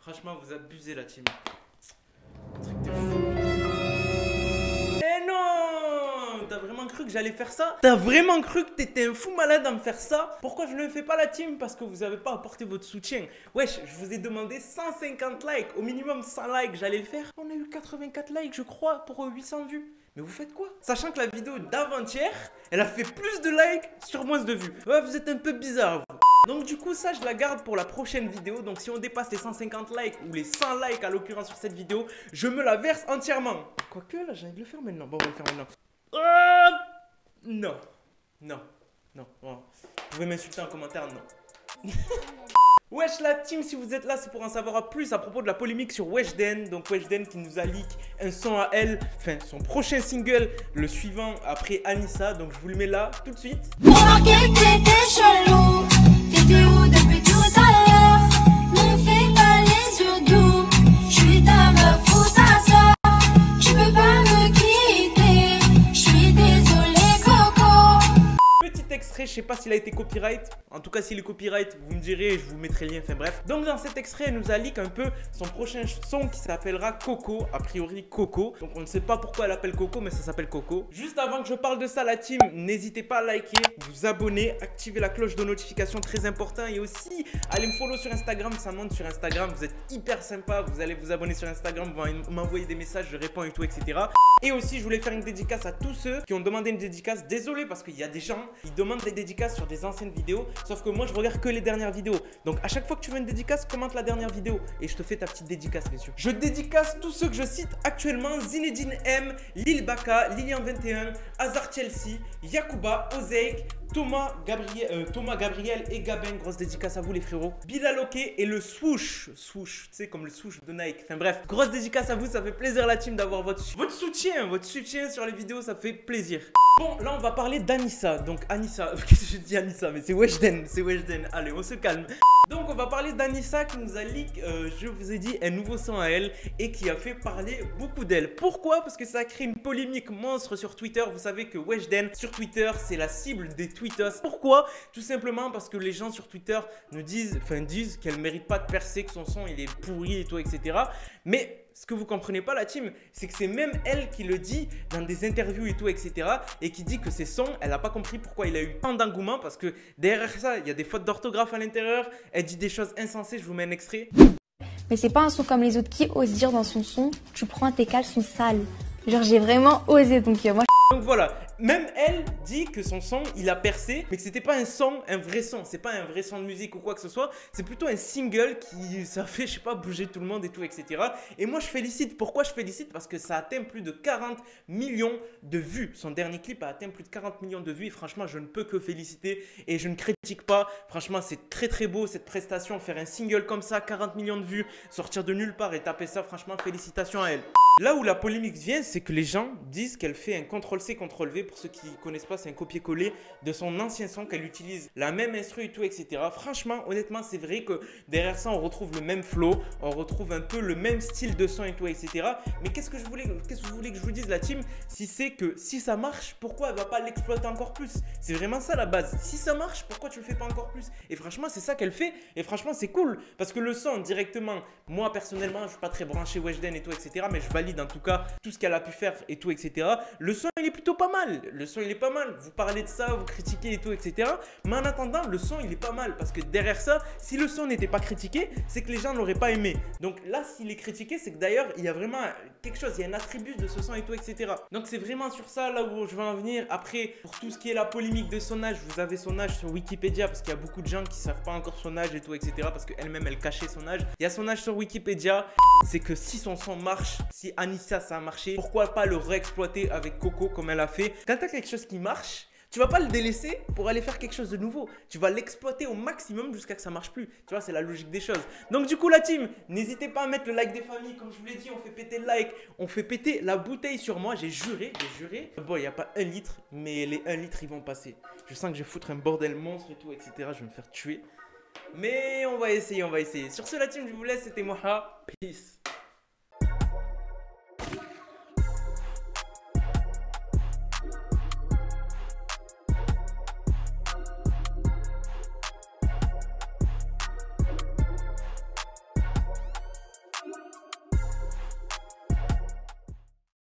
Franchement, vous abusez la team. Truc de fou. Eh non! T'as vraiment cru que j'allais faire ça? T'as vraiment cru que t'étais un fou malade à me faire ça? Pourquoi je ne le fais pas la team? Parce que vous n'avez pas apporté votre soutien. Wesh, je vous ai demandé 150 likes. Au minimum 100 likes, j'allais le faire. On a eu 84 likes, je crois, pour 800 vues. Mais vous faites quoi? Sachant que la vidéo d'avant-hier, elle a fait plus de likes sur moins de vues. Ouais, vous êtes un peu bizarre, vous. Donc du coup, ça, je la garde pour la prochaine vidéo. Donc si on dépasse les 150 likes ou les 100 likes à l'occurrence sur cette vidéo, je me la verse entièrement. Quoique, là, j'ai envie de le faire maintenant. Bon, on va le faire maintenant. Non. Non. Non. Bon. Vous pouvez m'insulter en commentaire, non. Wesh la team, si vous êtes là, c'est pour en savoir plus à propos de la polémique sur Weshden. Donc Weshden qui nous a leak un son à elle, enfin son prochain single, le suivant après Anissa. Donc je vous le mets là tout de suite. Remarqué que t'étais chelou, t'étais où depuis tout à l'heure? Ne fais pas les yeux doux, je suis ta meuf ou ta soeur. Tu peux pas me quitter, je suis désolée Coco. Petit extrait, je sais pas s'il a été copyright. En tout cas, s'il est copyright, vous me direz et je vous mettrai le lien. Enfin bref. Donc dans cet extrait, elle nous a leak un peu son prochain son qui s'appellera Coco. A priori Coco. Donc on ne sait pas pourquoi elle appelle Coco, mais ça s'appelle Coco. Juste avant que je parle de ça, la team, n'hésitez pas à liker, vous abonner, activer la cloche de notification, très important. Et aussi, allez me follow sur Instagram, ça monte sur Instagram. Vous êtes hyper sympa. Vous allez vous abonner sur Instagram, vous m'envoyer des messages, je réponds et tout, etc. Et aussi, je voulais faire une dédicace à tous ceux qui ont demandé une dédicace. Désolé parce qu'il y a des gens, ils demandent des dédicaces sur des anciennes vidéos. Sauf que moi, je regarde que les dernières vidéos. Donc, à chaque fois que tu veux une dédicace, commente la dernière vidéo. Et je te fais ta petite dédicace, bien sûr. Je dédicace tous ceux que je cite actuellement. Zinedine M, Lil Baka, Lilian21, Hazard Chelsea, Yakuba, Ozeik, Thomas Gabriel et Gabin. Grosse dédicace à vous les frérots. Bilal Oké et le swoosh. Swoosh, tu sais, comme le swoosh de Nike. Enfin bref, grosse dédicace à vous. Ça fait plaisir la team d'avoir votre soutien sur les vidéos. Ça fait plaisir. Bon, là on va parler d'Anissa. Donc Anissa, qu'est-ce que je dis Anissa? Mais c'est Weshden, c'est Weshden. Allez, on se calme. Donc on va parler d'Anissa qui nous a leak, je vous ai dit, un nouveau son à elle et qui a fait parler beaucoup d'elle. Pourquoi? Parce que ça a créé une polémique monstre sur Twitter. Vous savez que Weshden sur Twitter, c'est la cible des tweetos. Pourquoi? Tout simplement parce que les gens sur Twitter nous disent qu'elle mérite pas de percer, que son son il est pourri et tout, etc. Mais ce que vous comprenez pas la team, c'est que c'est même elle qui le dit dans des interviews et tout, etc. Et qui dit que ses sons, elle n'a pas compris pourquoi il a eu tant d'engouement. Parce que derrière ça, il y a des fautes d'orthographe à l'intérieur. Elle dit des choses insensées, je vous mets un extrait. Mais c'est pas un son comme les autres qui osent dire dans son son, tu prends tes caleçons sales. Genre j'ai vraiment osé, donc moi Donc voilà, même elle dit que son son, il a percé, mais que c'était pas un son, un vrai son. C'est pas un vrai son de musique ou quoi que ce soit. C'est plutôt un single qui, ça fait, je sais pas, bouger tout le monde et tout, etc. Et moi, je félicite. Pourquoi je félicite? Parce que ça atteint plus de 40 millions de vues. Son dernier clip a atteint plus de 40 millions de vues. Et franchement, je ne peux que féliciter et je ne critique pas. Franchement, c'est très très beau cette prestation. Faire un single comme ça, 40 millions de vues, sortir de nulle part et taper ça, franchement, félicitations à elle. Là où la polémique vient, c'est que les gens disent qu'elle fait un CTRL-C, CTRL-V. Pour ceux qui ne connaissent pas, c'est un copier-coller de son ancien son, qu'elle utilise la même instru et tout, etc. Franchement, honnêtement, c'est vrai que derrière ça, on retrouve le même flow, on retrouve un peu le même style de son et tout, etc. Mais qu'est-ce que vous voulez que je vous dise, la team? Si c'est que si ça marche, pourquoi elle va pas l'exploiter encore plus? C'est vraiment ça la base. Si ça marche, pourquoi tu le fais pas encore plus? Et franchement, c'est ça qu'elle fait. Et franchement, c'est cool. Parce que le son, directement, moi personnellement, je suis pas très branché Weshden et tout, etc. Mais je valide en tout cas tout ce qu'elle a pu faire et tout, etc. Le son, il est plutôt pas mal. Le son, il est pas mal. Vous parlez de ça, vous critiquez et tout, etc. Mais en attendant, le son, il est pas mal. Parce que derrière ça, si le son n'était pas critiqué, c'est que les gens l'auraient pas aimé. Donc là, s'il est critiqué, c'est que d'ailleurs, il y a vraiment quelque chose. Il y a un attribut de ce son et tout, etc. Donc c'est vraiment sur ça là où je vais en venir. Après, pour tout ce qui est la polémique de son âge, vous avez son âge sur Wikipédia. Parce qu'il y a beaucoup de gens qui savent pas encore son âge et tout, etc. Parce qu'elle-même, elle cachait son âge. Il y a son âge sur Wikipédia. C'est que si son son marche, si Anissa ça a marché, pourquoi pas le réexploiter avec Coco comme elle a fait? Quand tu as quelque chose qui marche, tu vas pas le délaisser pour aller faire quelque chose de nouveau. Tu vas l'exploiter au maximum jusqu'à que ça marche plus. Tu vois, c'est la logique des choses. Donc du coup la team, n'hésitez pas à mettre le like des familles. Comme je vous l'ai dit, on fait péter le like. On fait péter la bouteille sur moi. J'ai juré. Bon, il n'y a pas 1 litre, mais les 1 litre, ils vont passer. Je sens que je vais foutre un bordel monstre et tout, etc. Je vais me faire tuer. Mais on va essayer, Sur ce la team, je vous laisse. C'était Moha. Peace.